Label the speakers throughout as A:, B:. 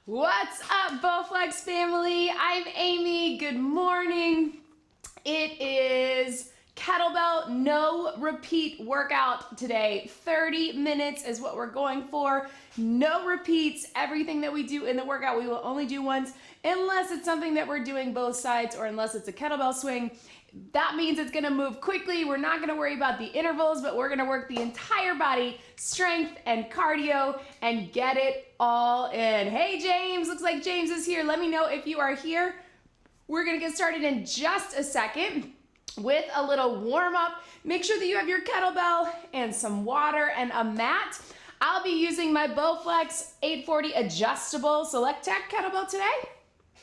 A: What's up, Bowflex family? I'm Amy. Good morning. It is Kettlebell No Repeat Workout today. 30 minutes is what we're going for. No repeats. Everything that we do in the workout, we will only do once unless it's something that we're doing both sides or unless it's a kettlebell swing. That means it's gonna move quickly. We're not gonna worry about the intervals, but we're gonna work the entire body, strength and cardio, and get it all in. Hey James, looks like James is here. Let me know if you are here. We're gonna get started in just a second with a little warm up. Make sure that you have your kettlebell and some water and a mat. I'll be using my Bowflex 840 adjustable Select Tech kettlebell today.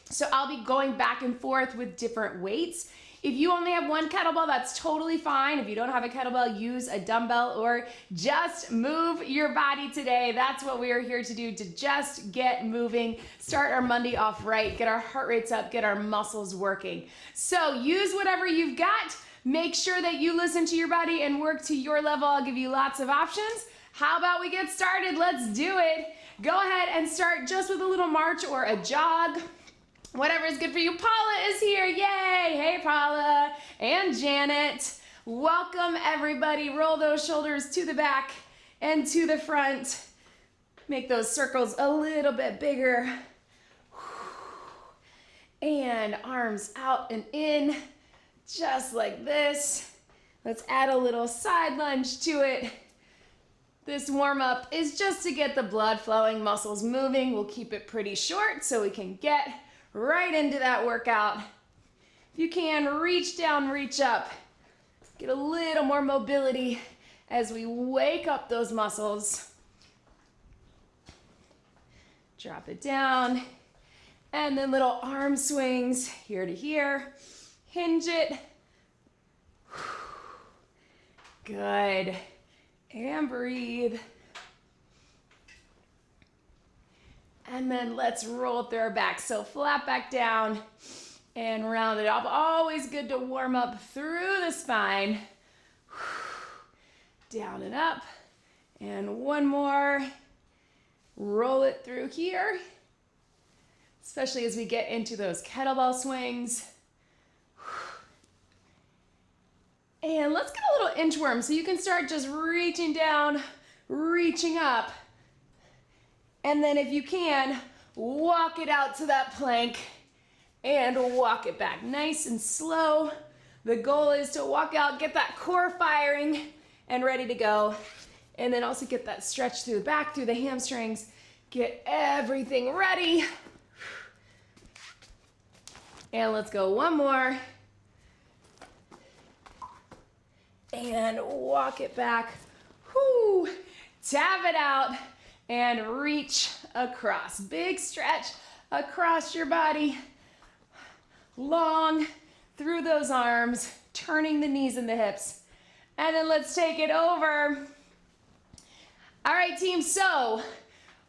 A: So I'll be going back and forth with different weights. If you only have one kettlebell, that's totally fine. If you don't have a kettlebell, use a dumbbell or just move your body today. That's what we are here to do, to just get moving, start our Monday off right, get our heart rates up, get our muscles working. So use whatever you've got. Make sure that you listen to your body and work to your level. I'll give you lots of options. How about we get started? Let's do it. Go ahead and start just with a little march or a jog. Whatever is good for you. Paula is here, yay! Hey Paula and Janet. Welcome everybody. Roll those shoulders to the back and to the front. Make those circles a little bit bigger. And arms out and in, just like this. Let's add a little side lunge to it. This warm up is just to get the blood flowing, muscles moving. We'll keep it pretty short so we can get right into that workout. If you can, reach down, reach up. Get a little more mobility as we wake up those muscles. Drop it down. And then little arm swings here to here. Hinge it. Good. And breathe. And then let's roll through our back. So flat back down and round it up. Always good to warm up through the spine. Down and up. And one more. Roll it through here. Especially as we get into those kettlebell swings. And let's get a little inchworm. So you can start just reaching down, reaching up. And then if you can, walk it out to that plank and walk it back nice and slow. The goal is to walk out, get that core firing and ready to go. And then also get that stretch through the back, through the hamstrings. Get everything ready. And let's go one more. And walk it back. Whoo! Tap it out. And reach across. Big stretch across your body. Long through those arms, turning the knees and the hips. And then let's take it over. All right, team, so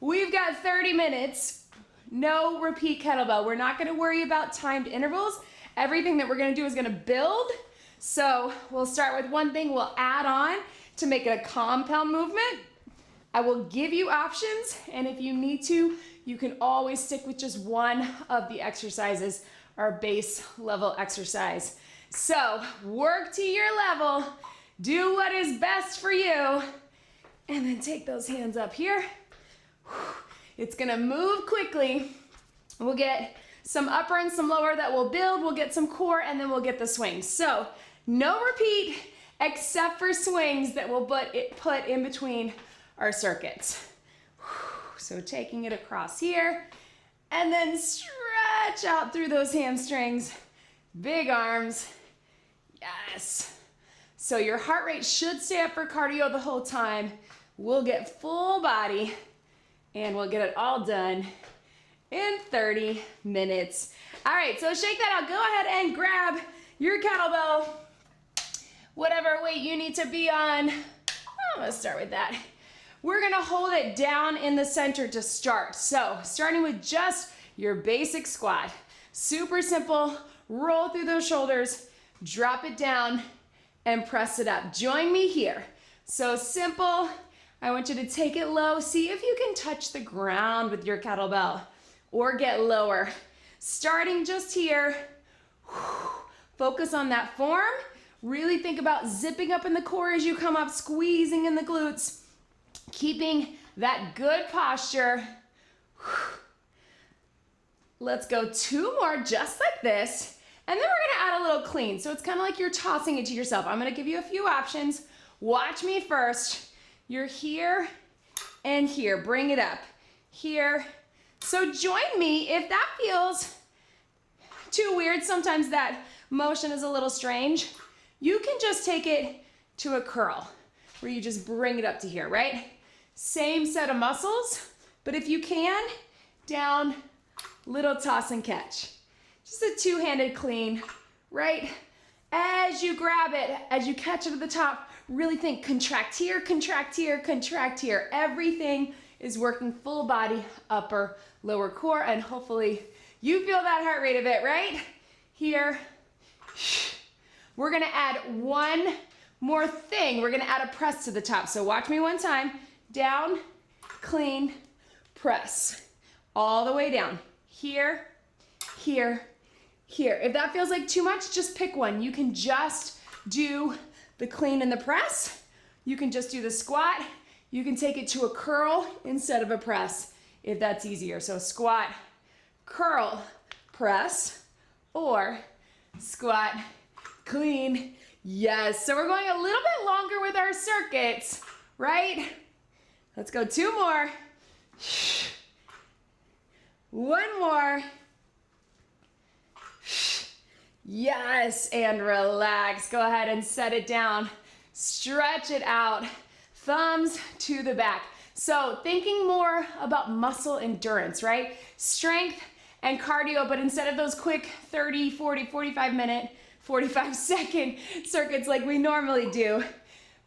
A: we've got 30 minutes. No repeat kettlebell. We're not gonna worry about timed intervals. Everything that we're gonna do is gonna build. So we'll start with one thing, we'll add on to make it a compound movement. I will give you options, and if you need to, you can always stick with just one of the exercises, our base level exercise. So work to your level, do what is best for you, and then take those hands up here. It's gonna move quickly. We'll get some upper and some lower that will build, we'll get some core, and then we'll get the swings. So no repeat, except for swings that we'll put in between our circuits. So taking it across here and then stretch out through those hamstrings, big arms, yes. So your heart rate should stay up for cardio the whole time. We'll get full body and we'll get it all done in 30 minutes. All right, so shake that out. Go ahead and grab your kettlebell, whatever weight you need to be on. I'm gonna start with that. We're gonna hold it down in the center to start. So starting with just your basic squat. Super simple, roll through those shoulders, drop it down and press it up. Join me here. So simple, I want you to take it low. See if you can touch the ground with your kettlebell. or get lower. Starting just here, focus on that form. Really think about zipping up in the core as you come up, squeezing in the glutes, keeping that good posture. Let's go 2 more just like this. And then we're gonna add a little clean. So it's kind of like you're tossing it to yourself. I'm gonna give you a few options. Watch me first. You're here and here. Bring it up. Here. So join me if that feels too weird. Sometimes that motion is a little strange. You can just take it to a curl where you just bring it up to here, right? Same set of muscles, but if you can, down, little toss and catch. Just a two-handed clean, right? As you grab it, as you catch it at the top, really think contract here, contract here, contract here. Everything is working full body, upper, lower core, and hopefully you feel that heart rate a bit, right? Here. We're gonna add one more thing. We're gonna add a press to the top. So watch me one time. Down, clean, press. All the way down. Here, here, here. If that feels like too much, just pick one. You can just do the clean and the press. You can just do the squat. You can take it to a curl instead of a press if that's easier. So squat, curl, press, or squat, clean. Yes, so we're going a little bit longer with our circuits, right? Let's go 2 more. 1 more. Yes, and relax. Go ahead and set it down. Stretch it out. Thumbs to the back. So thinking more about muscle endurance, right? Strength and cardio, but instead of those quick 30, 40, 45-minute, 45-second circuits like we normally do,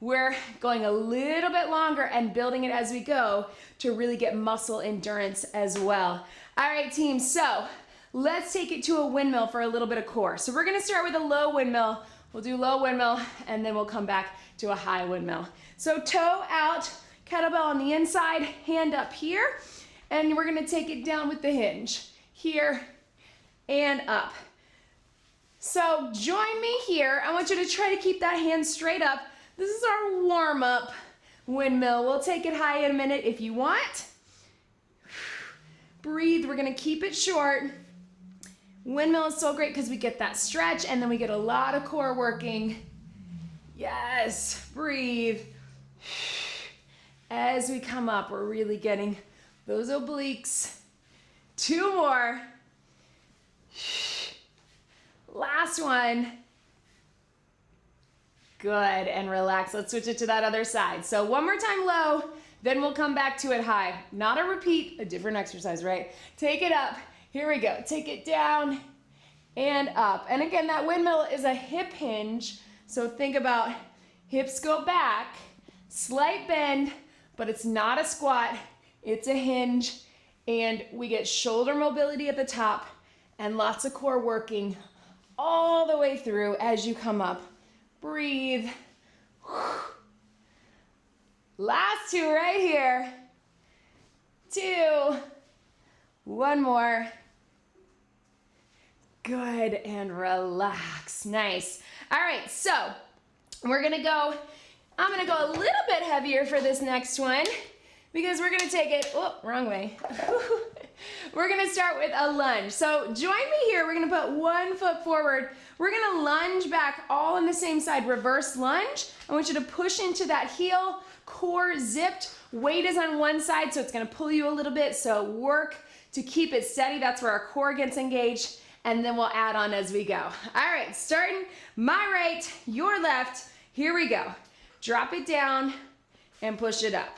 A: we're going a little bit longer and building it as we go to really get muscle endurance as well. All right, team, so let's take it to a windmill for a little bit of core. So we're gonna start with a low windmill. We'll do low windmill, and then we'll come back to a high windmill. So toe out, kettlebell on the inside, hand up here, and we're gonna take it down with the hinge. Here and up. So join me here. I want you to try to keep that hand straight up. This is our warm-up windmill. We'll take it high in a minute if you want. Breathe, we're gonna keep it short. Windmill is so great because we get that stretch and then we get a lot of core working. Yes, breathe. As we come up, we're really getting those obliques. 2 more. Last one. Good, and relax. Let's switch it to that other side. So 1 more time low, then we'll come back to it high. Not a repeat, a different exercise, right? Take it up. Here we go. Take it down and up. And again, that windmill is a hip hinge. So think about hips go back, slight bend, but it's not a squat. It's a hinge. And we get shoulder mobility at the top and lots of core working all the way through as you come up. Breathe. Last 2 right here. 2. 1 more. Good, and relax. Nice. All right, so we're gonna go, I'm gonna go a little bit heavier for this next one because we're gonna take it, oh, wrong way. We're gonna start with a lunge. So join me here. We're gonna put 1 foot forward. We're gonna lunge back all on the same side, reverse lunge. I want you to push into that heel, core zipped. Weight is on one side, so it's gonna pull you a little bit. So work to keep it steady. That's where our core gets engaged. And then we'll add on as we go. All right, starting my right, your left. Here we go. Drop it down and push it up.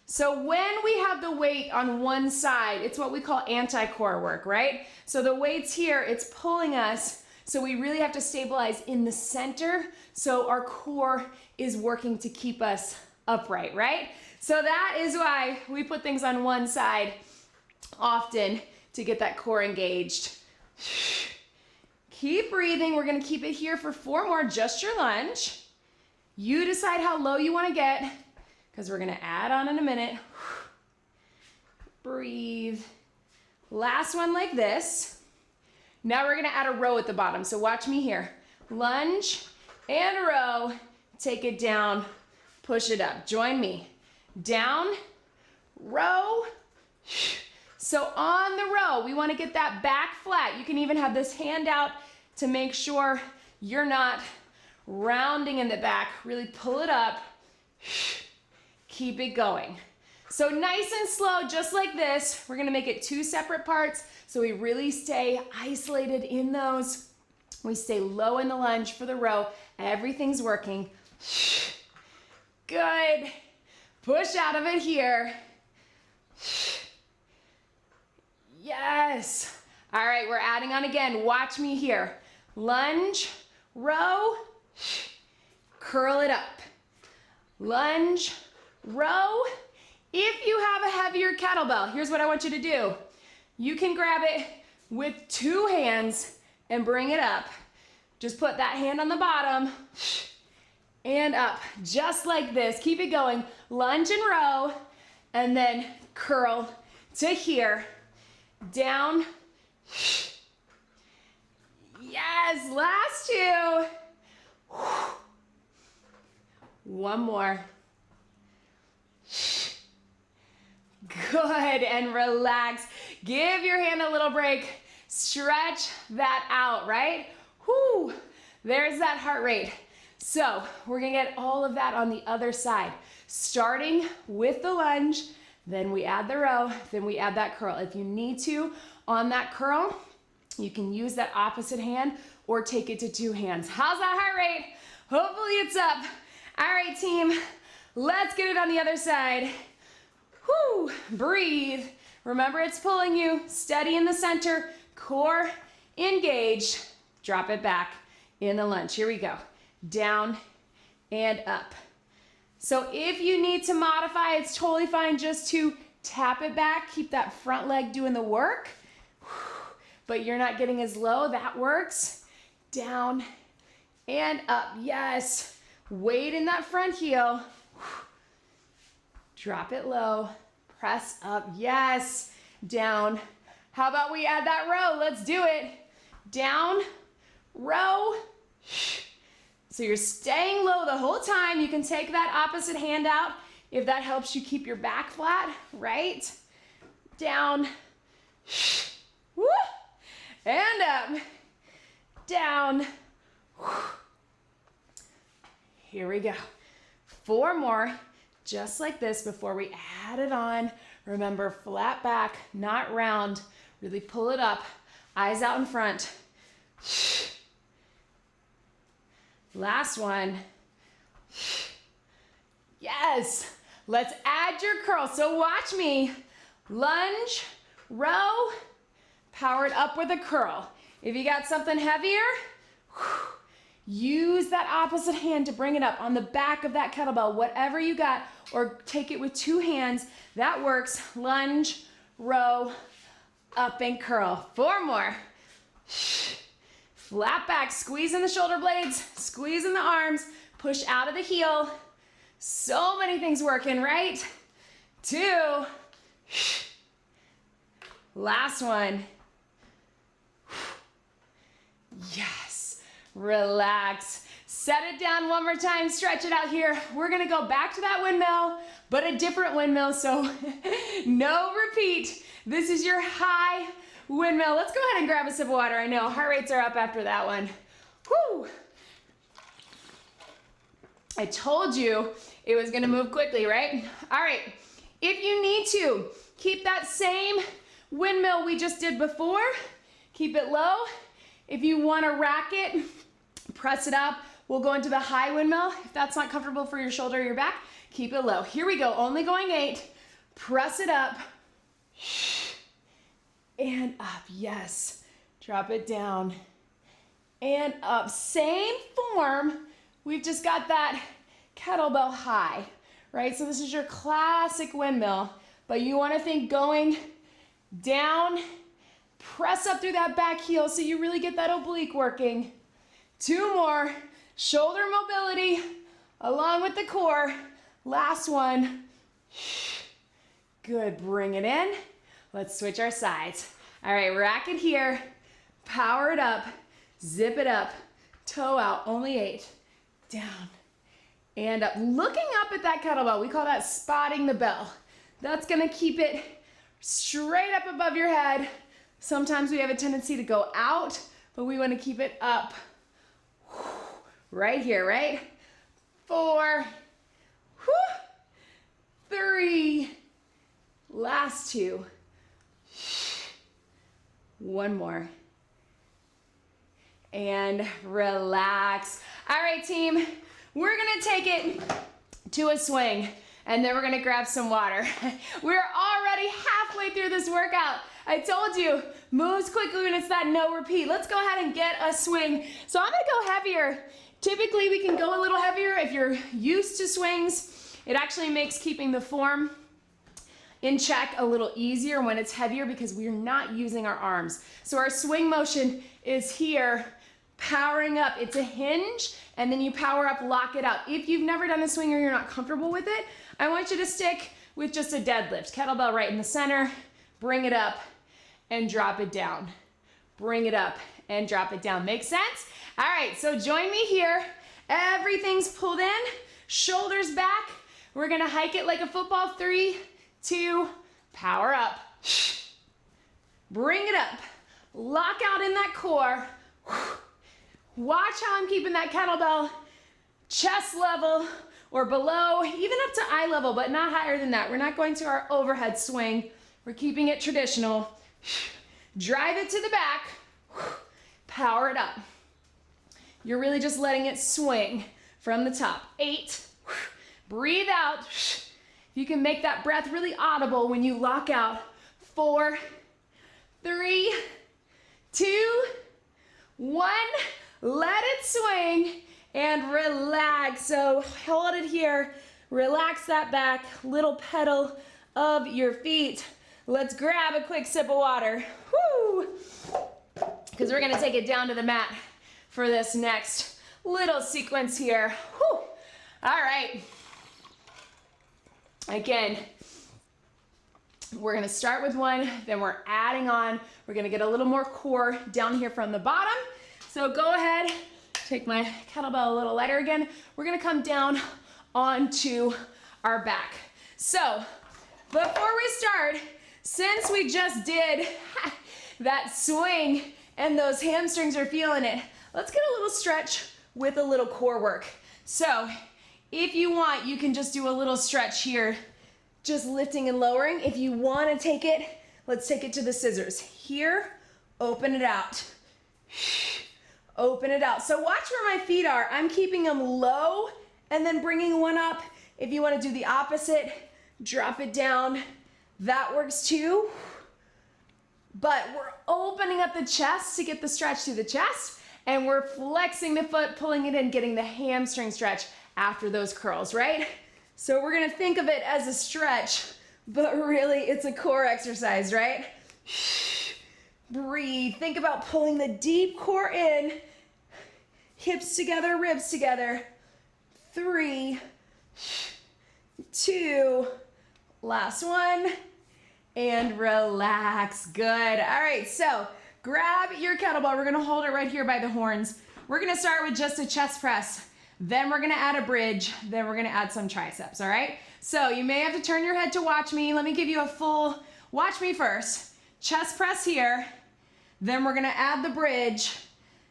A: So when we have the weight on one side, it's what we call anti-core work, right? So the weight's here, it's pulling us. So we really have to stabilize in the center so our core is working to keep us upright, right? So that is why we put things on one side often to get that core engaged. Keep breathing. We're gonna keep it here for 4 more, just your lunge. You decide how low you wanna get because we're gonna add on in a minute. Breathe. Last one like this. Now we're gonna add a row at the bottom, so watch me here. Lunge and row, take it down, push it up. Join me. Down, row. So on the row, we wanna get that back flat. You can even have this hand out to make sure you're not rounding in the back. Really pull it up. Keep it going. So nice and slow, just like this. We're gonna make it 2 separate parts so we really stay isolated in those. We stay low in the lunge for the row. Everything's working. Good. Push out of it here. Yes. All right, we're adding on again. Watch me here. Lunge, row, curl it up. Lunge, row. If you have a heavier kettlebell, here's what I want you to do. You can grab it with 2 hands and bring it up. Just put that hand on the bottom and up, just like this. Keep it going. Lunge and row, and then curl to here. Down. Yes, last 2. One more. Good, and relax. Give your hand a little break. Stretch that out, right? Whoo, there's that heart rate. So we're gonna get all of that on the other side. Starting with the lunge, then we add the row, then we add that curl. If you need to, on that curl, you can use that opposite hand or take it to 2 hands. How's that heart rate? Hopefully it's up. All right, team, let's get it on the other side. Whoo, breathe. Remember, it's pulling you. Steady in the center, core engaged. Drop it back in the lunge. Here we go. Down and up. So if you need to modify, it's totally fine just to tap it back. Keep that front leg doing the work. But you're not getting as low. That works. Down and up. Yes. Weight in that front heel. Drop it low. Press up. Yes. Down. How about we add that row? Let's do it. Down, row. So you're staying low the whole time. You can take that opposite hand out if that helps you keep your back flat, right? Down. Woo. And up. Down. Here we go. 4 more, just like this before we add it on. Remember, flat back, not round. Really pull it up. Eyes out in front. Last one. Yes. Let's add your curl. So watch me. Lunge, row, powered up with a curl. If you got something heavier, use that opposite hand to bring it up on the back of that kettlebell, whatever you got, or take it with 2 hands. That works. Lunge, row, up and curl. 4 more. Flat back, squeeze in the shoulder blades, squeeze in the arms, push out of the heel. So many things working, right? 2. Last one. Yes. Relax. Set it down one more time, stretch it out here. We're gonna go back to that windmill, but a different windmill, so no repeat. This is your high windmill. Let's go ahead and grab a sip of water. I know heart rates are up after that one. Whew. I told you it was gonna move quickly, right? All right, if you need to, keep that same windmill we just did before. Keep it low. If you wanna rack it, press it up. We'll go into the high windmill. If that's not comfortable for your shoulder or your back, keep it low. Here we go, only going 8. Press it up. And up, yes. Drop it down. And up, same form. We've just got that kettlebell high, right? So this is your classic windmill, but you wanna think going down, press up through that back heel so you really get that oblique working. 2 more, shoulder mobility along with the core. Last one. Good, bring it in. Let's switch our sides. All right, rack it here, power it up, zip it up, toe out, only 8, down, and up. Looking up at that kettlebell, we call that spotting the bell. That's gonna keep it straight up above your head. Sometimes we have a tendency to go out, but we wanna keep it up. Right here, right? 4, 3, last 2. 1 more. And relax. All right, team, we're gonna take it to a swing, and then we're gonna grab some water. We're already halfway through this workout. I told you, moves quickly when it's that no repeat. Let's go ahead and get a swing. So I'm gonna go heavier. Typically, we can go a little heavier if you're used to swings. It actually makes keeping the form in check a little easier when it's heavier because we're not using our arms. So our swing motion is here, powering up. It's a hinge, and then you power up, lock it out. If you've never done a swing or you're not comfortable with it, I want you to stick with just a deadlift. Kettlebell right in the center, bring it up and drop it down. Bring it up and drop it down. Make sense? All right, so join me here. Everything's pulled in, shoulders back. We're gonna hike it like a football. 3, 2, power up. Bring it up. Lock out in that core. Watch how I'm keeping that kettlebell chest level or below, even up to eye level, but not higher than that. We're not going to our overhead swing. We're keeping it traditional. Drive it to the back. Power it up. You're really just letting it swing from the top. 8. Breathe out. You can make that breath really audible when you lock out. 4, 3, 2, 1. Let it swing and relax. So hold it here. Relax that back, little pedal of your feet. Let's grab a quick sip of water. Woo! Because we're gonna take it down to the mat for this next little sequence here. Woo! All right. Again, we're gonna start with 1, then we're adding on. We're gonna get a little more core down here from the bottom. So go ahead, take my kettlebell a little lighter again. We're gonna come down onto our back. So before we start, since we just did that swing and those hamstrings are feeling it, let's get a little stretch with a little core work. So if you want, you can just do a little stretch here, just lifting and lowering. If you want to take it, let's take it to the scissors. Here, open it out. Open it out. So watch where my feet are. I'm keeping them low and then bringing one up. If you want to do the opposite, drop it down. That works too. But we're opening up the chest to get the stretch through the chest, and we're flexing the foot, pulling it in, getting the hamstring stretch after those curls, right? So we're gonna think of it as a stretch, but really it's a core exercise, right? Breathe. Think about pulling the deep core in, hips together, ribs together. 3, 2, last 1, and relax. Good. All right, so grab your kettlebell. We're gonna hold it right here by the horns. We're gonna start with just a chest press. Then we're gonna add a bridge. Then we're gonna add some triceps, all right? So you may have to turn your head to watch me. Let me give you a full, watch me first. Chest press here. Then we're gonna add the bridge.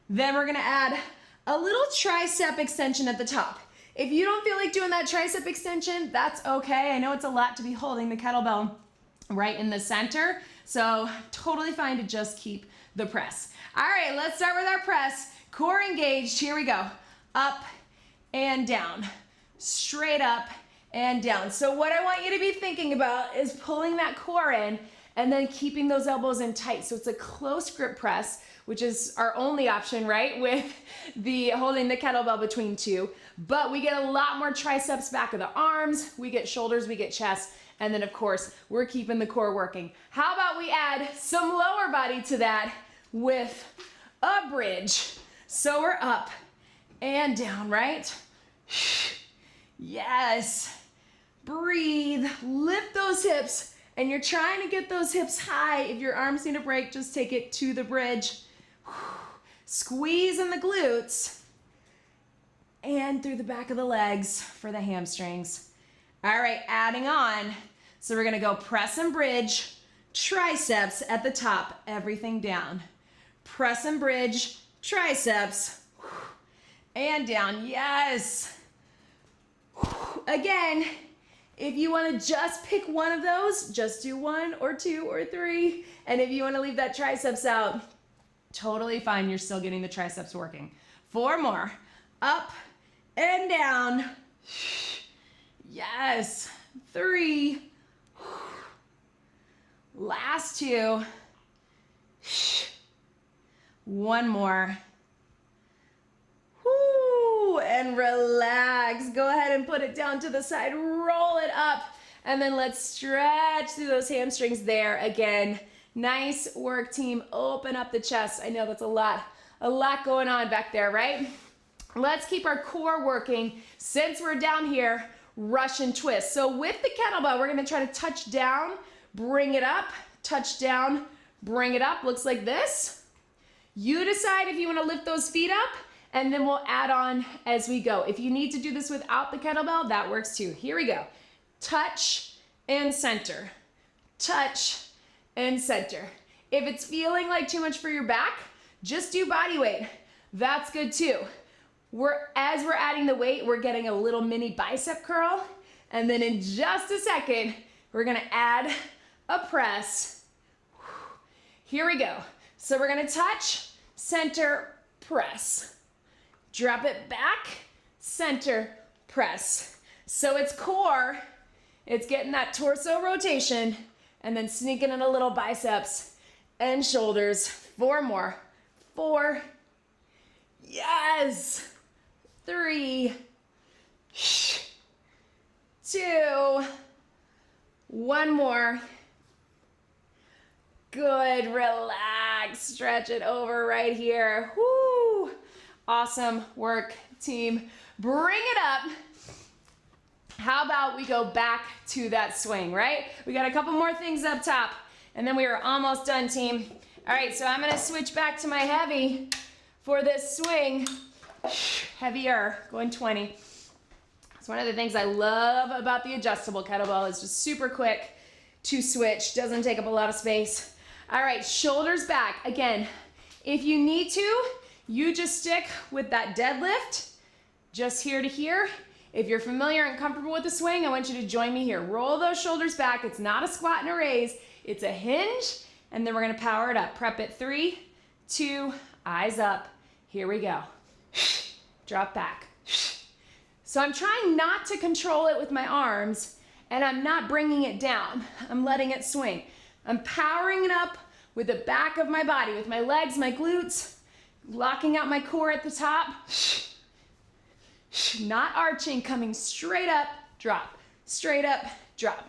A: Then we're gonna add a little tricep extension at the top. If you don't feel like doing that tricep extension, that's okay. I know it's a lot to be holding the kettlebell right in the center, so totally fine to just keep the press. All right, let's start with our press. Core engaged, here we go. Up and down, straight up and down. So what I want you to be thinking about is pulling that core in and then keeping those elbows in tight. So it's a close grip press, which is our only option, right? With the holding the kettlebell between 2. But we get a lot more triceps, back of the arms, we get shoulders, we get chest, and then of course, we're keeping the core working. How about we add some lower body to that with a bridge? So we're up and down, right? Yes. Breathe, lift those hips and you're trying to get those hips high, if your arms need a break, just take it to the bridge. Squeeze in the glutes and through the back of the legs for the hamstrings. All right, adding on. So we're gonna go press and bridge, triceps at the top, everything down. Press and bridge, triceps, and down, yes. Again, if you wanna just pick one of those, just do 1 or 2 or 3. And if you wanna leave that triceps out, totally fine, you're still getting the triceps working. 4 more, up and down. Yes, 3. Last 2. 1 more. Woo, and relax. Go ahead and put it down to the side, roll it up, and then let's stretch through those hamstrings there. Again, nice work, team. Open up the chest. I know that's a lot going on back there, right? Let's keep our core working. Since we're down here, Russian twist. So with the kettlebell, we're gonna try to touch down, bring it up, touch down, bring it up. Looks like this. You decide if you wanna lift those feet up, and then we'll add on as we go. If you need to do this without the kettlebell, that works too. Here we go. Touch and center. Touch and center. If it's feeling like too much for your back, just do body weight. That's good too. As we're adding the weight, we're getting a little mini bicep curl. And then in just a second, we're gonna add a press. Here we go. So we're gonna touch, center, press. Drop it back, center, press. So it's core, it's getting that torso rotation, and then sneaking in a little biceps and shoulders. 4 more. 4. Yes. 3. 2. 1 more. Good, relax, stretch it over right here. Woo! Awesome work, team. Bring it up. How about we go back to that swing, right? We got a couple more things up top, and then we are almost done, team. All right, so I'm gonna switch back to my heavy for this swing. Heavier, going 20. It's one of the things I love about the adjustable kettlebell. It's just super quick to switch, doesn't take up a lot of space. All right, shoulders back. Again, if you need to, you just stick with that deadlift, just here to here. If you're familiar and comfortable with the swing, I want you to join me here. Roll those shoulders back. It's not a squat and a raise. It's a hinge, and then we're gonna power it up. Prep it, 3, 2, eyes up. Here we go. Drop back. So I'm trying not to control it with my arms, and I'm not bringing it down. I'm letting it swing. I'm powering it up with the back of my body, with my legs, my glutes, locking out my core at the top. Not arching, coming straight up, drop. Straight up, drop.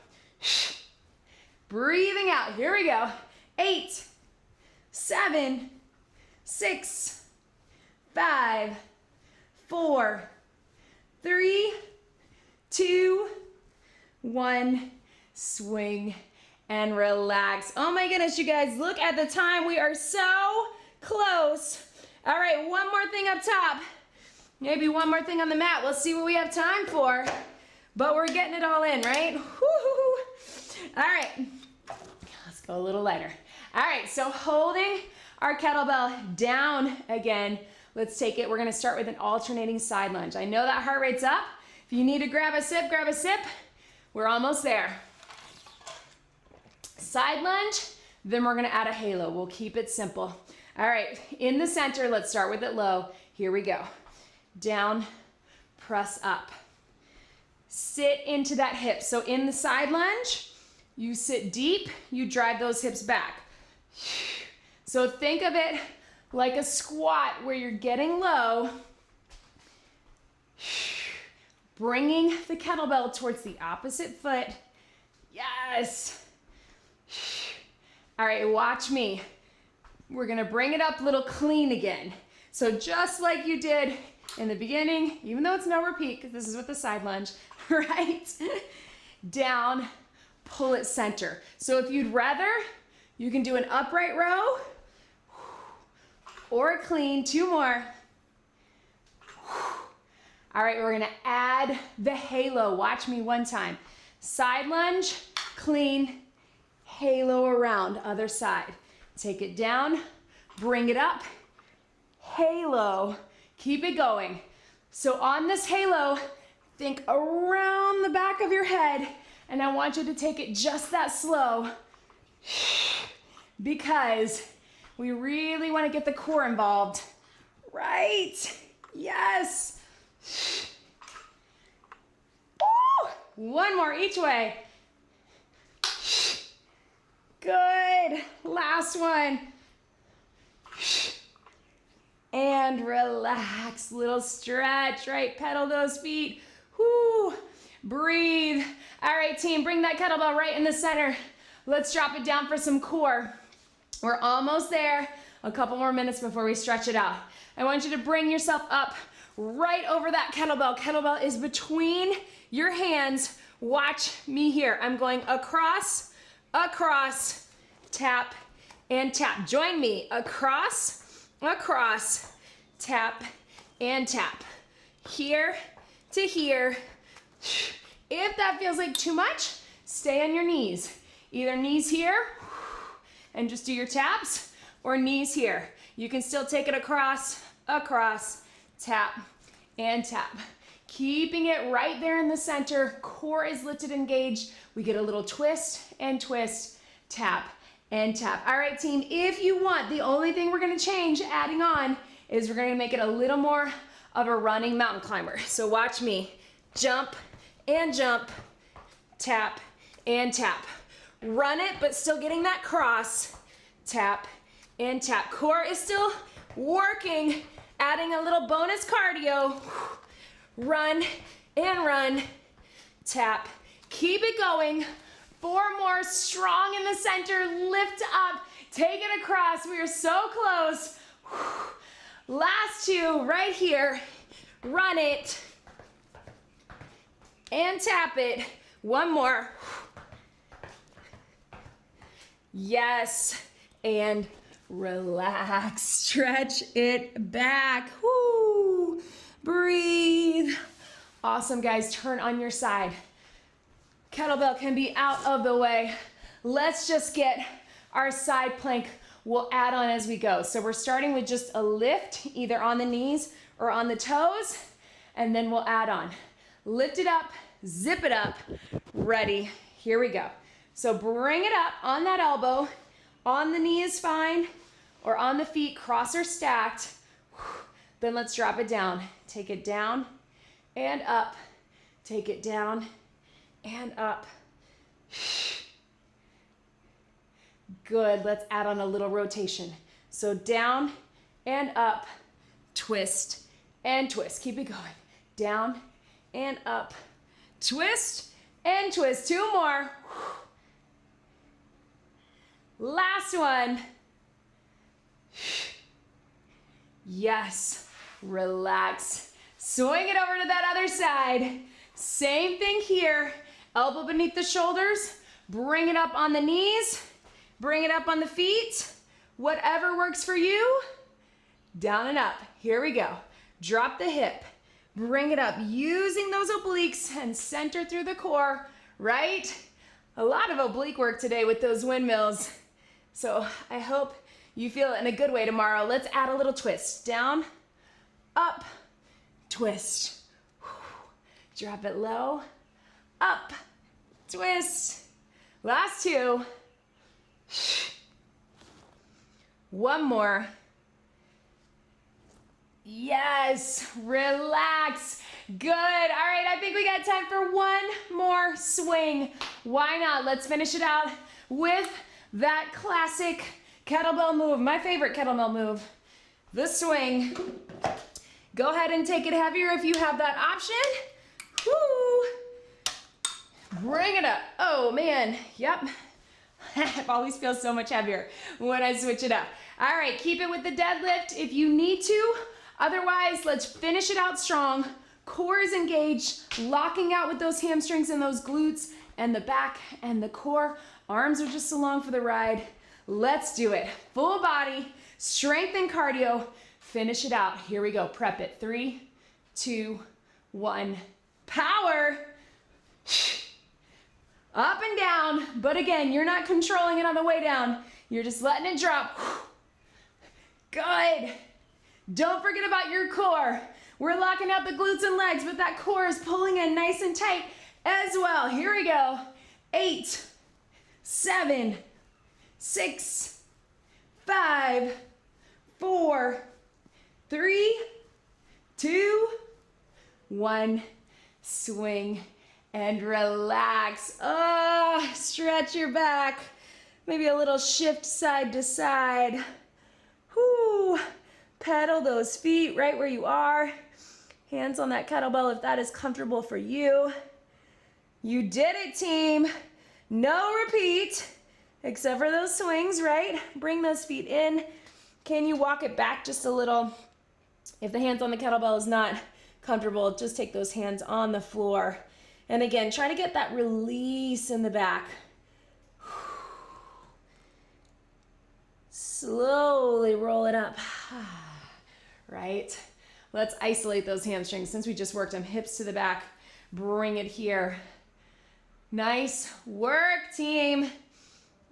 A: Breathing out, here we go. 8, 7, 6, 5, 4, 3, 2, 1. Swing and relax. Oh my goodness, you guys, look at the time. We are so close. All right, one more thing up top. Maybe one more thing on the mat. We'll see what we have time for, but we're getting it all in, right? Woo-hoo-hoo. All right, let's go a little lighter. All right, so holding our kettlebell down again, let's take it. We're gonna start with an alternating side lunge. I know that heart rate's up. If you need to grab a sip, grab a sip. We're almost there. Side lunge, then we're gonna add a halo. We'll keep it simple. All right, in the center, let's start with it low. Here we go. Down, press up. Sit into that hip. So in the side lunge, you sit deep, you drive those hips back. So think of it like a squat where you're getting low, bringing the kettlebell towards the opposite foot. Yes. All right, watch me. We're gonna bring it up a little clean again. So just like you did in the beginning, even though it's no repeat, because this is with the side lunge, right? Down, pull it center. So if you'd rather, you can do an upright row or a clean. 2 more. All right, we're gonna add the halo. Watch me one time. Side lunge, clean, halo around, other side. Take it down, bring it up, halo. Keep it going. So on this halo, think around the back of your head, and I want you to take it just that slow because we really want to get the core involved. Right? Yes. Woo! 1 more each way. Good. Last one. And relax. Little stretch, right? Pedal those feet. Whoo. Breathe. All right, team, bring that kettlebell right in the center. Let's drop it down for some core. We're almost there. A couple more minutes before we stretch it out. I want you to bring yourself up right over that kettlebell. Kettlebell is between your hands. Watch me here. I'm going across, across, tap, and tap. Join me. Across, across, tap, and tap. Here to here. If that feels like too much, stay on your knees. Either knees here and just do your taps, or knees here. You can still take it across, across, tap, and tap. Keeping it right there in the center. Core is lifted, engaged. We get a little twist and twist, tap and tap. All right, team, if you want, the only thing we're gonna change, adding on, is we're gonna make it a little more of a running mountain climber. So watch me. Jump and jump, tap and tap. Run it, but still getting that cross, tap and tap. Core is still working, adding a little bonus cardio. Run and run, tap. Keep it going. 4 more, strong in the center, lift up, take it across. We are so close. Last 2 right here. Run it and tap it. 1 more. Yes, and relax, stretch it back. Woo. Breathe. Awesome, guys, turn on your side. Kettlebell can be out of the way. Let's just get our side plank. We'll add on as we go. So we're starting with just a lift, either on the knees or on the toes, and then we'll add on. Lift it up, zip it up, ready, here we go. So bring it up on that elbow, on the knee is fine, or on the feet, cross or stacked. Then let's drop it down. Take it down and up. Take it down and up. Good, let's add on a little rotation. So down and up, twist and twist. Keep it going. Down and up, twist and twist. 2 more. Last one. Yes, relax. Swing it over to that other side. Same thing here. Elbow beneath the shoulders. Bring it up on the knees. Bring it up on the feet. Whatever works for you. Down and up. Here we go. Drop the hip. Bring it up using those obliques and center through the core, right? A lot of oblique work today with those windmills. So I hope you feel it in a good way tomorrow. Let's add a little twist. Down, up, twist. Drop it low, up, twist. Last 2. 1 more. Yes, relax. Good. All right, I think we got time for 1 more swing. Why not? Let's finish it out with that classic kettlebell move, my favorite kettlebell move, the swing. Go ahead and take it heavier if you have that option. Woo! Bring it up. Oh man, yep. It always feels so much heavier when I switch it up. All right, keep it with the deadlift if you need to. Otherwise, let's finish it out strong. core is engaged, locking out with those hamstrings and those glutes and the back and the core. Arms are just along for the ride. Let's do it. Full body, strength and cardio. Finish it out. Here we go. Prep it. 3, 2, 1. Power. Up and down. But again, you're not controlling it on the way down. You're just letting it drop. Good. Don't forget about your core. We're locking out the glutes and legs, but that core is pulling in nice and tight as well. Here we go. 8, 7, 6, 5, 4, 3, 2, 1. Swing and relax. Stretch your back. Maybe a little shift side to side. Whoo. Pedal those feet right where you are. Hands on that kettlebell if that is comfortable for you. You did it, team. No repeat, except for those swings, right? Bring those feet in. Can you walk it back just a little? If the hands on the kettlebell is not comfortable, just take those hands on the floor. And again, try to get that release in the back. Slowly roll it up. Right? Let's isolate those hamstrings. Since we just worked them, hips to the back. Bring it here. Nice work, team.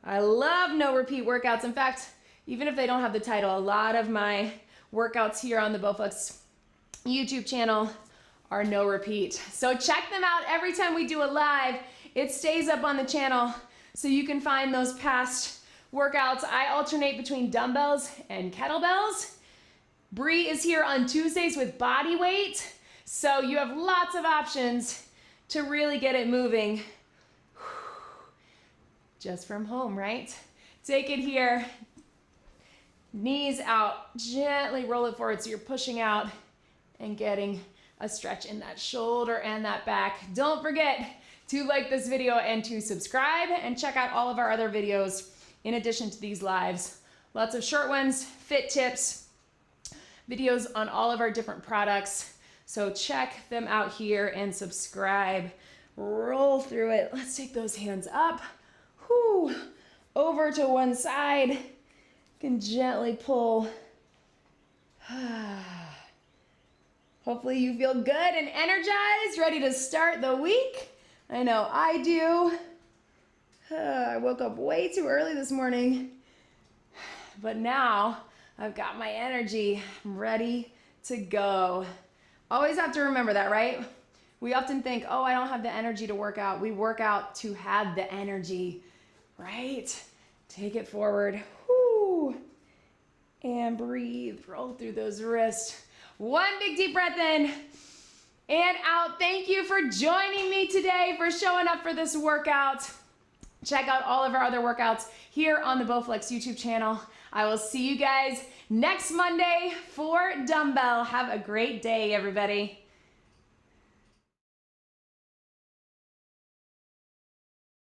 A: I love no repeat workouts. In fact, even if they don't have the title, a lot of my workouts here on the Bowflex YouTube channel are no repeat. So check them out every time we do a live. It stays up on the channel so you can find those past workouts. I alternate between dumbbells and kettlebells. Bree is here on Tuesdays with body weight. So you have lots of options to really get it moving. Just from home, right? Take it here. Knees out. Gently roll it forward so you're pushing out and getting a stretch in that shoulder and that back. Don't forget to like this video and to subscribe and check out all of our other videos in addition to these lives. Lots of short ones, fit tips, videos on all of our different products. So check them out here and subscribe. Roll through it. Let's take those hands up. Whew. Over to one side. You can gently pull. Hopefully you feel good and energized, ready to start the week. I know I do. I woke up way too early this morning, but now I've got my energy. I'm ready to go. Always have to remember that, right? We often think, oh, I don't have the energy to work out. We work out to have the energy, right? Take it forward. Whoo. And breathe. Roll through those wrists. One big deep breath in and out. Thank you for joining me today, for showing up for this workout. Check out all of our other workouts here on the Bowflex YouTube channel. I will see you guys next Monday for dumbbell. Have a great day, everybody.